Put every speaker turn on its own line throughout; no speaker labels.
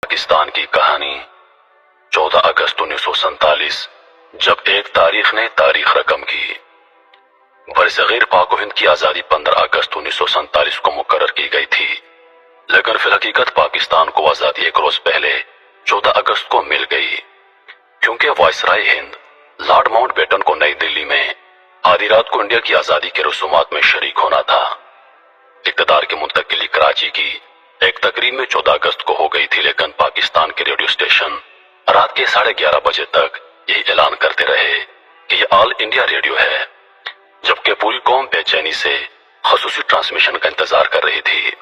पाकिस्तान की कहानी 14 अगस्त 1947, जब एक तारीख ने तारीख रकम की। बरसगीर पाक हिंद की आज़ादी 15 अगस्त 1947 को मुकर्रर की गई थी, लेकिन फिल हकीकत पाकिस्तान को आज़ादी एक रोज पहले 14 अगस्त को मिल गई, क्योंकि वायसराय हिंद लॉर्ड माउंटबेटन को नई दिल्ली में आधी रात को इंडिया की आज़ादी के रसूमात में शरीक होना था। इक़्तिदार की मुंतकिली कराची की एक तकरीब में 14 अगस्त को हो गई थी, लेकिन पाकिस्तान के रेडियो स्टेशन रात के 11:30 बजे तक यही ऐलान करते रहे कि ये ऑल इंडिया रेडियो है, जबकि पूरी कौम बेचैनी से खसूसी ट्रांसमिशन का इंतजार कर रही थी।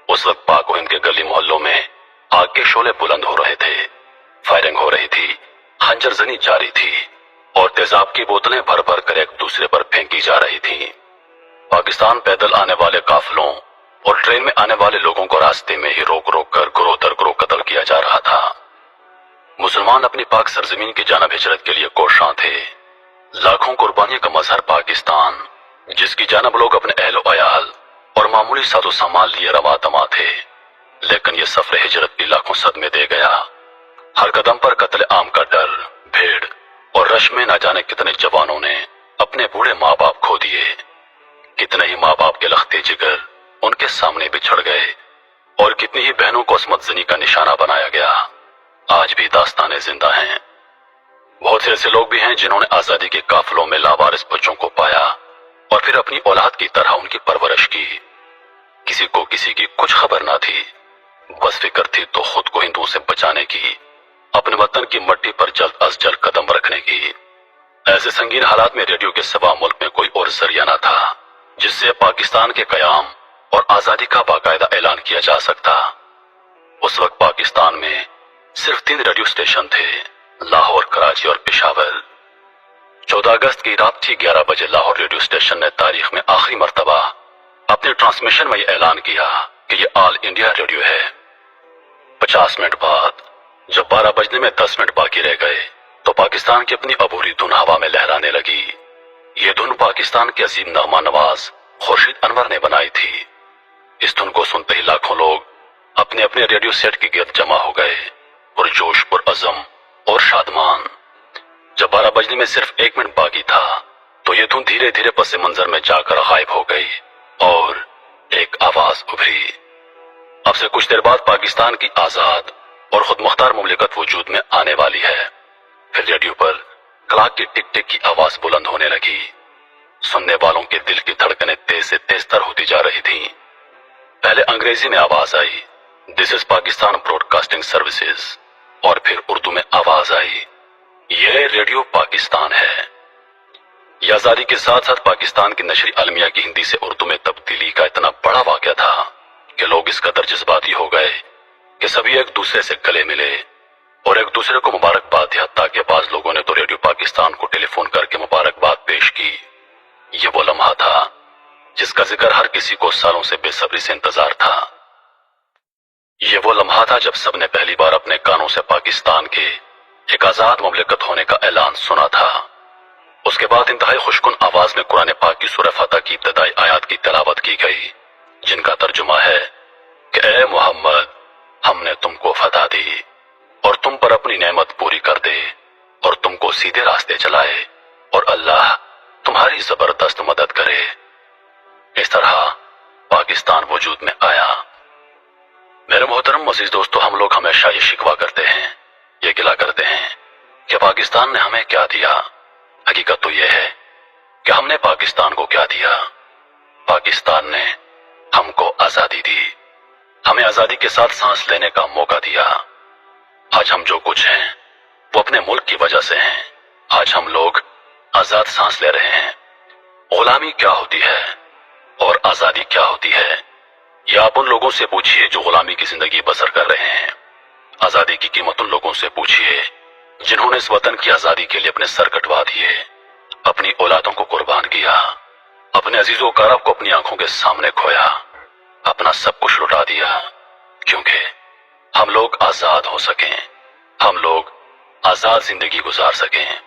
उस वक्त पाक हिंद के गली मोहल्लों में आग के शोले बुलंद हो रहे थे, फायरिंग हो रही थी, खंजरजनी जारी थी और तेजाब की बोतलें भर भर कर एक दूसरे पर फेंकी जा रही थी। पाकिस्तान पैदल आने वाले काफिलों और ट्रेन में आने वाले लोगों को रास्ते में ही रोक रोक कर ग्रोह दर ग्रोह कत्ल किया जा रहा था। मुसलमान अपनी पाक सरजमीन की जानब हिजरत के लिए कोशां थे। लाखों कुर्बानियों का मजहर पाकिस्तान, जिसकी जानब लोग अपने अहल अयाल और मामूली साजो सामान लिए रवा दमा थे, लेकिन ये सफर हिजरत भी लाखों सदमे दे गया। हर कदम पर कत्ल आम का डर, भीड़ और रश में न जाने कितने जवानों ने अपने बूढ़े माँ बाप खो दिए। कितने ही माँ बाप के लखते जिगर उनके सामने बिछड़ गए और कितनी ही बहनों को असमत जनी का निशाना बनाया गया। आज भी दास्तानें जिंदा हैं। बहुत से ऐसे लोग भी हैं जिन्होंने आजादी के काफिलों में लावारिस बच्चों को पाया और फिर अपनी औलाद की तरह उनकी परवरिश की। किसी को किसी की कुछ खबर ना थी, बस फिक्र थी तो खुद को हिंदुओं से बचाने की, अपने वतन की मट्टी पर जल्द अज जल्द कदम रखने की। ऐसे संगीन हालात में रेडियो के सिवा मुल्क में कोई और जरिया न था जिससे पाकिस्तान के कयाम और आजादी का बाकायदा ऐलान किया जा सकता। उस वक्त पाकिस्तान में सिर्फ 3 रेडियो स्टेशन थे, लाहौर, कराची और पेशावर। 14 अगस्त की रात ठीक 11 बजे लाहौर रेडियो स्टेशन ने तारीख में आखिरी मर्तबा अपने ट्रांसमिशन में ऐलान किया कि ये ऑल इंडिया रेडियो है। 50 मिनट बाद जब 12 बजने में 10 मिनट बाकी रह गए तो पाकिस्तान की अपनी अबूरी धुन हवा में लहराने लगी। ये धुन पाकिस्तान के अजीम नगमा नवाज खुर्शीद अनवर ने बनाई थी। इस धुन को सुनते ही लाखों लोग अपने अपने रेडियो सेट के गिर्द जमा हो गए, पुरजोश, पुरअज़म और शादमान। जब 12 बजने में सिर्फ 1 मिनट बाकी था तो ये धुन धीरे धीरे पस मंजर में जाकर गायब हो गई और एक आवाज उभरी। अब से कुछ देर बाद पाकिस्तान की आजाद और खुद मुख्तार मुमलिकत वजूद में आने वाली है। फिर रेडियो पर क्लॉक की टिक टिक की आवाज बुलंद होने लगी। सुनने वालों के दिल की धड़कनें तेज से तेज तर होती जा रही थीं। पहले अंग्रेजी में आवाज आई, this is Pakistan broadcasting services, और फिर उर्दू में आवाज आई, ये रेडियो पाकिस्तान है। यह आजादी के साथ साथ पाकिस्तान की नशरी अलमिया की हिंदी से उर्दू में तब्दीली का इतना बड़ा वाक़या था कि लोग इस कदर जज्बाती हो गए कि सभी एक दूसरे से गले मिले और एक दूसरे को मुबारकबाद दी। हत्ता के बाद लोगों ने तो रेडियो पाकिस्तान को टेलीफोन करके मुबारकबाद पेश की। ये वो लम्हा था जिसका जिक्र हर किसी को सालों से बेसब्री से इंतजार था। ये वो लम्हा था जब सबने पहली बार अपने कानों से पाकिस्तान के एक आजाद मुमलिकत होने का ऐलान सुना था। उसके बाद इंतहाई खुशकुन आवाज में कुरान पाक की सूरह फतह की इब्तदाई आयत की तिलावत की गई, जिनका तर्जुमा है कि ए मोहम्मद, हमने तुमको फतह दी और तुम पर अपनी नेमत पूरी कर दे और तुमको सीधे रास्ते चलाए और अल्लाह तुम्हारी जबरदस्त मदद करे। इस तरह पाकिस्तान वजूद में आया। मेरे मोहतरम अजीज दोस्तों, हम लोग हमेशा ये शिकवा करते हैं, ये गिला करते हैं कि पाकिस्तान ने हमें क्या दिया। हकीकत तो यह है कि हमने पाकिस्तान को क्या दिया। पाकिस्तान ने हमको आजादी दी, हमें आजादी के साथ सांस लेने का मौका दिया। आज हम जो कुछ हैं वो अपने मुल्क की वजह से हैं। आज हम लोग आजाद सांस ले रहे हैं। गुलामी क्या होती है और आजादी क्या होती है, यह आप उन लोगों से पूछिए जो गुलामी की जिंदगी बसर कर रहे हैं। आजादी की कीमत उन लोगों से पूछिए जिन्होंने इस वतन की आजादी के लिए अपने सर कटवा दिए, अपनी औलादों को कुर्बान किया, अपने अजीजों कारब को अपनी आंखों के सामने खोया, अपना सब कुछ लुटा दिया, क्योंकि हम लोग आजाद हो सकें, हम लोग आजाद जिंदगी गुजार सकें।